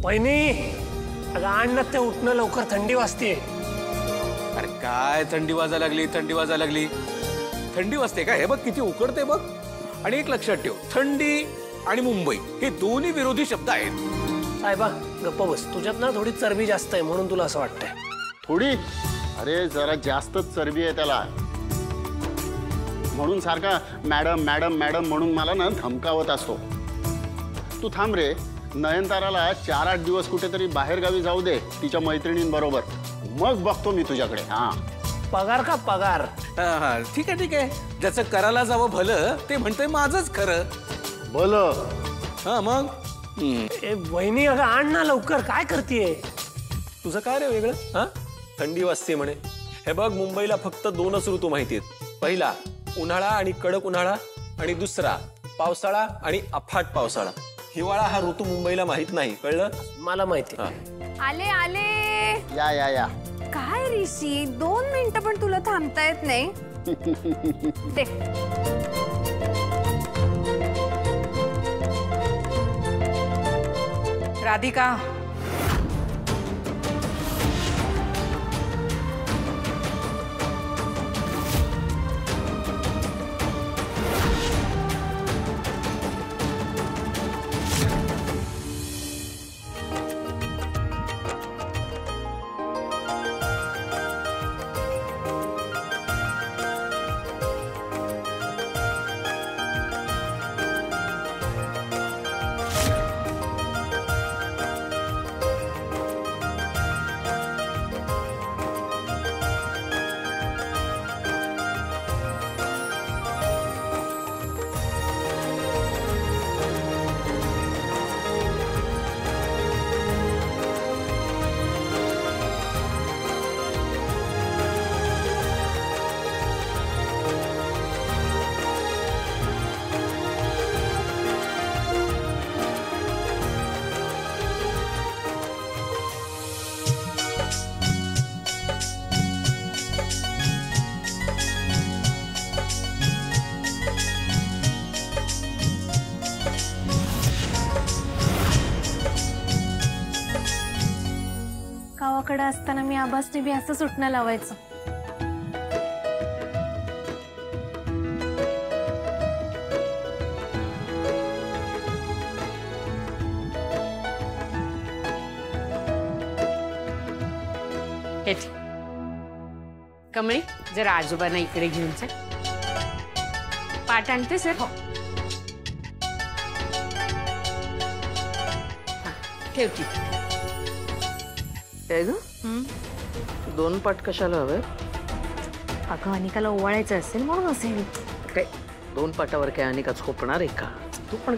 वहिनी, अगं आण ना ते उठणं लवकर, थंडी वाजते. अरे काय थंडी वाजायला लागली, थंडी वाजायला लागली. थंडी वाजते का? हे बघ किती उकडते बघ. आणि एक लक्षात ठेव, थंडी आणि मुंबई हे दोन्ही विरोधी शब्द आहेत. साहेबा गप्प बस, तुझ्यात ना थोडी चरबी जास्त आहे म्हणून तुला असं वाटतंय. थोडी? अरे जरा जास्तच चरबी आहे त्याला, म्हणून सारखा मॅडम मॅडम मॅडम म्हणून मला ना धमकावत असतो. तू थांब रे, नयनताराला 4-8 दिवस कुठेतरी बाहेर गावी जाऊ दे तिच्या मैत्रिणींबरोबर, मग बघतो मी तुझ्याकडे. हा पगार का पगार? हा ठीक आहे ठीक आहे. ज्याचं करायला जावं भलं ते म्हणतंय माझंच खरं भलं. हा मग ए वहिनी, अगं आण ना लवकर, काय करतेय? तुझं काय रे वेगळं? हा, थंडी वाजते म्हणे. हे बघ, मुंबईला फक्त 2च ऋतू माहिती आहेत. पहिला उन्हाळा आणि कडक उन्हाळा, आणि दुसरा पावसाळा आणि अफाट पावसाळा. हिवाळा हा ऋतू मुंबईला माहित नाही, कळलं? मला माहिती. आले आले. या या या. काय ऋषी, 2 मिनिटं पण तुला थांबता येत नाही? दे. राधिका, गावाकडे असताना मी आबासने बी असं सुटणं लावायचं. कमळी, जरा आजोबांना इकडे घेऊन चल. पाठ आणते सर. ठेवती. काय ग, 2 पाट कशाला हवे? अगं अनिकाला ओवाळायचं असेल म्हणून असेल. काय 2 पाटावर काय अनिका झोपणार आहे का? तू पण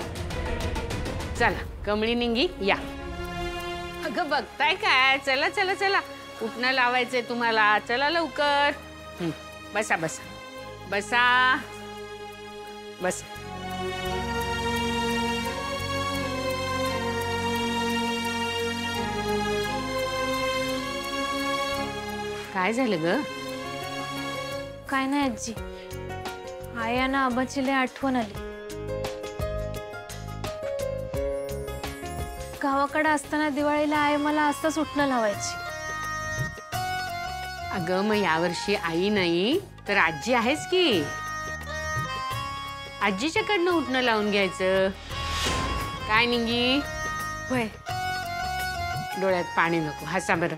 चला. कमळी निंगी या. अगं बघताय काय? चला चला चला, उठणं लावायचंय तुम्हाला. चला लवकर. बसा बसा बसा बस. काय झालं ग? काय नाही आजी, आयाना आबाची लय आठवण आली. गावाकडे असताना दिवाळीला आई मला असंच उठणं लावायची. अगं मग यावर्षी आई नाही तर आजी आहेच की. आजीच्याकडनं उठणं लावून घ्यायचं. काय निंगी? होय. डोळ्यात पाणी नको, हसा बरं.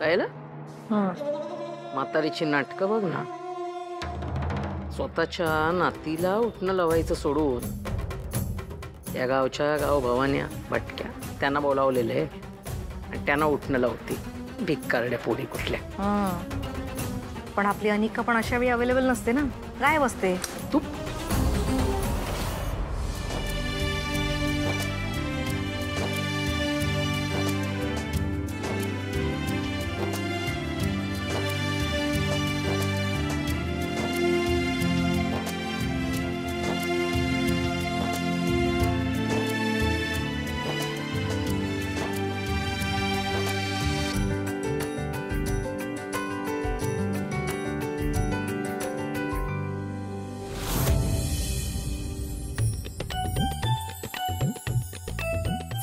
पाहिलं? म्हातारीची नाटकं बघ ना. स्वतःच्या नातीला उठणं लावायचं सोडून या गावच्या गावभावान्या भटक्या त्यांना बोलावलेले आणि त्यांना उठणं लावती. भिकारड्या पोरी कुठल्या. पण आपली अनिका पण अशा वेळी अवेलेबल नसते ना, गायब असते. तू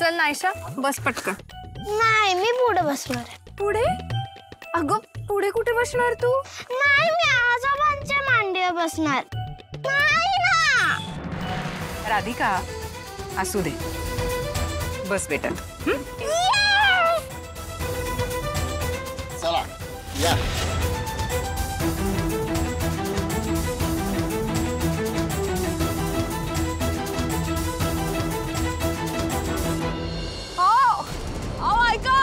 चल नायशा बस पटकन. नाही मी पुढे बसणार. पुढे? अगं पुढे कुठे बसणार तू? नाही मी आजोबांच्या मांडीवर बसणार. नाही ना. राधिका असू दे, बस बेटा. चला या. ऐका.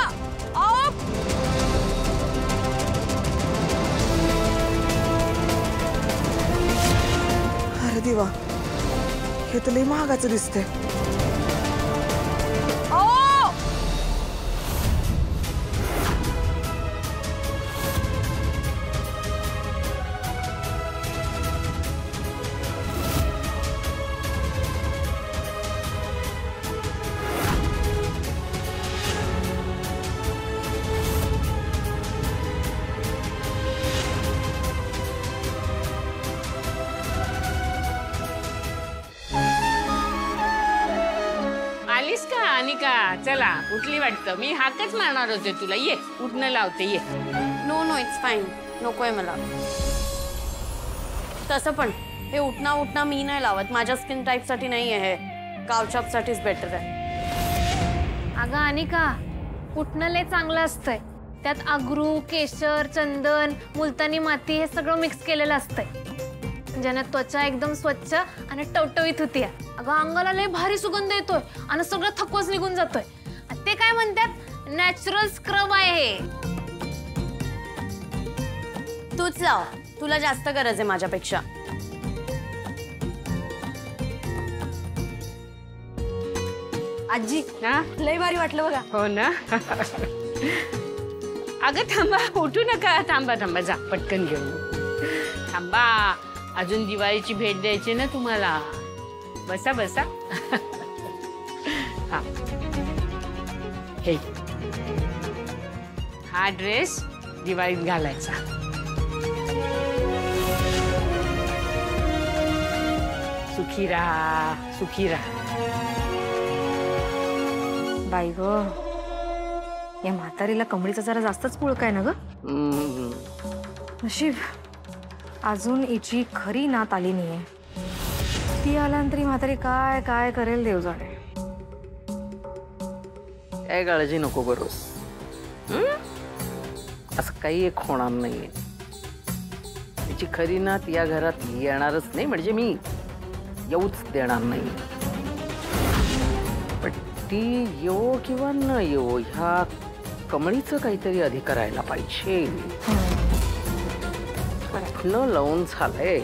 अरे देवा, हे तर लय महागाचं दिसतंय. आलीस का अनिका? चला उठली वाटतं. मी हाकच मारणार होते तुला. ये उठणं लावते ये. नो नो इट्स फाईन, नकोय मला. तसं पण हे उठणं मी नाही लावत. माझ्या स्किन टाईपसाठी नाही आहे, कावचापसाठीच बेटर आहे. अगं अनिका, उठणं लय चांगलं असतंय. त्यात अगरू, केशर, चंदन, मुलतानी माती हे सगळं मिक्स केलेलं असतंय, ज्याने त्वचा एकदम स्वच्छ आणि टवटवीत होतीये. अगं अंगाला लय भारी सुगंध येतोय आणि सगळं थकवाच निघून जातोय. ते काय म्हणतात, नॅचरल स्क्रब आहे हे. तूच लाव, तुला जास्त गरज आहे माझ्यापेक्षा. आजी हा लय भारी वाटलं बघा. हो ना. अगं थांबा, उठू नका. थांबा थांबा, जा पटकन घेऊन. थांबा, अजून दिवाळीची भेट द्यायची ना तुम्हाला. बसा बसा. हा हे हा ड्रेस दिवाळीत घालायचा. सुखी राहा, सुखी राहा. बाई ग, या म्हातारीला कमळीचा जरा जास्तच पुळका आहे ना ग. नशीब अजून हिची खरी नात आली नाहीये. ती आल्यानंतर म्हातारी काय काय करेल देव जाणे. काय काळजी नको करूस. असं काही एक होणार नाहीये. तिची खरी नात या घरात येणारच नाही, म्हणजे मी येऊच देणार नाही. पण ती येवो किंवा न येवो, ह्या कमळीचं काहीतरी आधी करायला पाहिजे. न लावून झालंय.